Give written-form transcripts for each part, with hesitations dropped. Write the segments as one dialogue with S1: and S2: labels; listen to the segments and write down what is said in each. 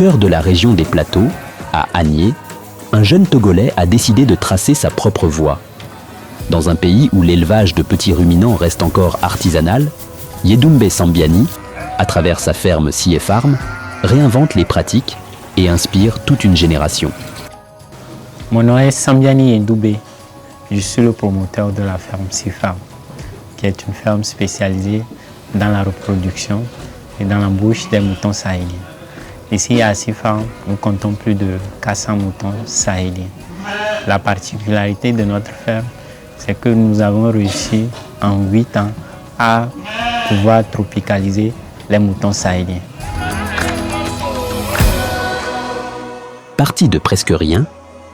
S1: cœur de la région des Plateaux, à Agné, un jeune Togolais a décidé de tracer sa propre voie. Dans un pays où l'élevage de petits ruminants reste encore artisanal, Yedoumbe Sambiani, à travers sa ferme CIEFARM, réinvente les pratiques et inspire toute une génération.
S2: Mon nom est Sambiani Yedoumbe. Je suis le promoteur de la ferme CIEFARM, qui est une ferme spécialisée dans la reproduction et dans l'embauche des moutons sahéliens. Ici à CIEFARM, nous comptons plus de 400 moutons sahéliens. La particularité de notre ferme, c'est que nous avons réussi en 8 ans à pouvoir tropicaliser les moutons sahéliens.
S1: Parti de presque rien,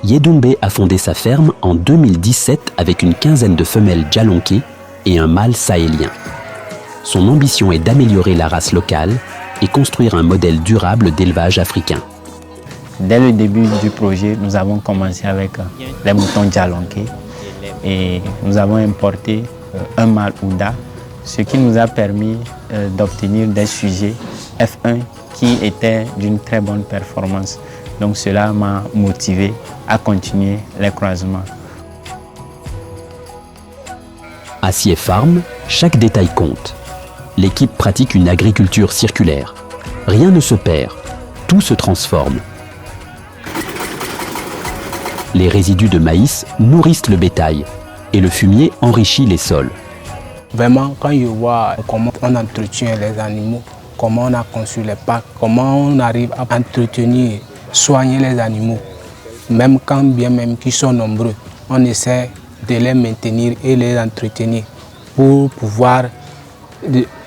S1: Yedoumbe a fondé sa ferme en 2017 avec une quinzaine de femelles djalonké et un mâle sahélien. Son ambition est d'améliorer la race locale et construire un modèle durable d'élevage africain.
S2: Dès le début du projet, nous avons commencé avec les moutons djalonké et nous avons importé un mâle Ouda, ce qui nous a permis d'obtenir des sujets F1 qui étaient d'une très bonne performance. Donc cela m'a motivé à continuer les croisements.
S1: À CIEFARM, chaque détail compte. L'équipe pratique une agriculture circulaire. Rien ne se perd, tout se transforme. Les résidus de maïs nourrissent le bétail et le fumier enrichit les sols.
S3: Vraiment, quand je vois comment on entretient les animaux, comment on a conçu les parcs, comment on arrive à entretenir, soigner les animaux, même quand bien même qu'ils sont nombreux, on essaie de les maintenir et les entretenir pour pouvoir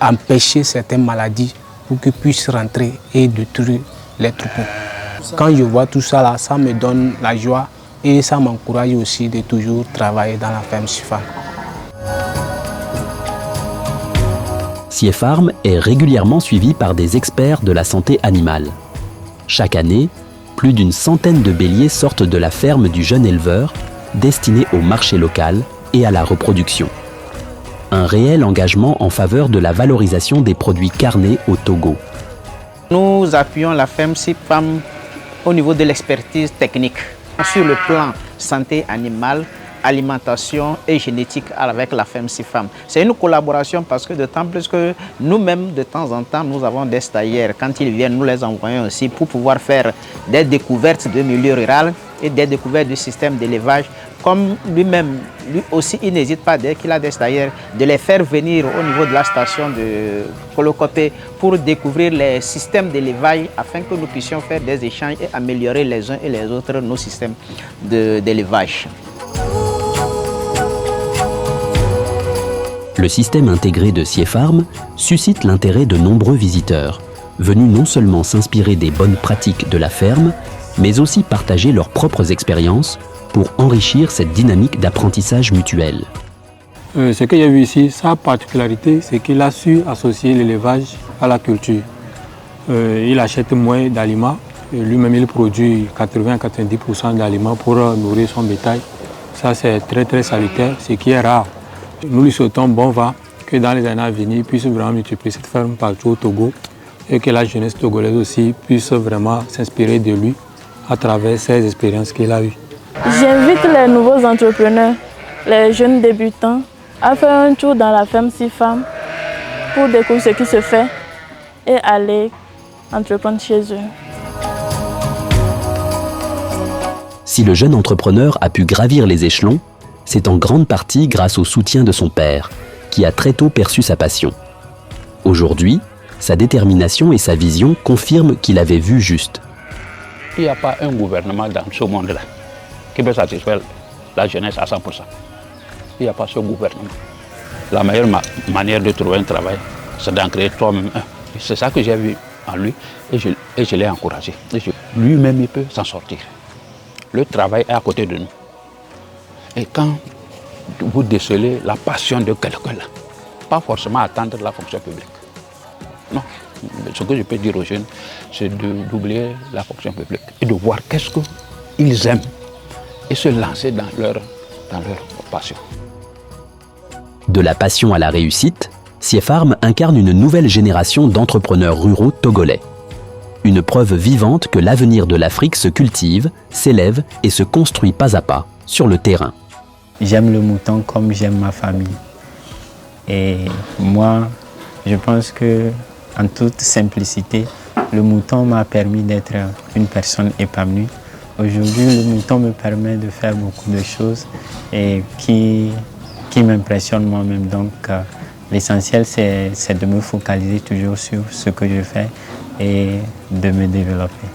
S3: empêcher certaines maladies pour qu'ils puissent rentrer et détruire les troupeaux. Quand je vois tout ça là, ça me donne la joie et ça m'encourage aussi de toujours travailler dans la ferme CIEFARM.
S1: CIEFARM est régulièrement suivi par des experts de la santé animale. Chaque année, plus d'une centaine de béliers sortent de la ferme du jeune éleveur, destinés au marché local et à la reproduction. Un réel engagement en faveur de la valorisation des produits carnés au Togo.
S4: Nous appuyons la ferme CIEFARM au niveau de l'expertise technique sur le plan santé animale, alimentation et génétique avec la ferme CIEFARM. C'est une collaboration parce que d'autant plus que nous-mêmes, de temps en temps, nous avons des stagiaires. Quand ils viennent, nous les envoyons aussi pour pouvoir faire des découvertes de milieu rural et des découvertes du système d'élevage. Comme lui-même, lui aussi, il n'hésite pas, dès qu'il a des stagiaires, de les faire venir au niveau de la station de Kolokopé pour découvrir les systèmes d'élevage afin que nous puissions faire des échanges et améliorer les uns et les autres nos systèmes d'élevage.
S1: Le système intégré de CIEFARM suscite l'intérêt de nombreux visiteurs, venus non seulement s'inspirer des bonnes pratiques de la ferme, mais aussi partager leurs propres expériences pour enrichir cette dynamique d'apprentissage mutuel.
S5: Ce que j'ai vu ici, sa particularité, c'est qu'il a su associer l'élevage à la culture. Il achète moins d'aliments, lui-même il produit 80-90% d'aliments pour nourrir son bétail. Ça c'est très très salutaire, ce qui est rare. Nous lui souhaitons bon vent, que dans les années à venir, il puisse vraiment multiplier cette ferme partout au Togo et que la jeunesse togolaise aussi puisse vraiment s'inspirer de lui à travers ces expériences qu'il a eues.
S6: J'invite les nouveaux entrepreneurs, les jeunes débutants, à faire un tour dans la ferme CIEFARM pour découvrir ce qui se fait et aller entreprendre chez eux.
S1: Si le jeune entrepreneur a pu gravir les échelons, c'est en grande partie grâce au soutien de son père, qui a très tôt perçu sa passion. Aujourd'hui, sa détermination et sa vision confirment qu'il avait vu juste.
S7: Il n'y a pas un gouvernement dans ce monde-là qui peut satisfaire la jeunesse à 100%. Il n'y a pas ce gouvernement. La meilleure manière de trouver un travail, c'est d'en créer toi-même un. C'est ça que j'ai vu en lui et je l'ai encouragé. Lui-même, il peut s'en sortir. Le travail est à côté de nous. Et quand vous décelez la passion de quelqu'un là, pas forcément attendre la fonction publique. Non, ce que je peux dire aux jeunes, c'est d'oublier la fonction publique et de voir qu'est-ce qu'ils aiment et se lancer dans leur passion.
S1: De la passion à la réussite, CIEFARM incarne une nouvelle génération d'entrepreneurs ruraux togolais. une preuve vivante que l'avenir de l'Afrique se cultive, s'élève et se construit pas à pas sur le terrain.
S2: J'aime le mouton comme j'aime ma famille. Et moi, je pense que, en toute simplicité, le mouton m'a permis d'être une personne épanouie. Aujourd'hui, le mouton me permet de faire beaucoup de choses et qui m'impressionnent moi-même. Donc, l'essentiel, c'est de me focaliser toujours sur ce que je fais et de me développer.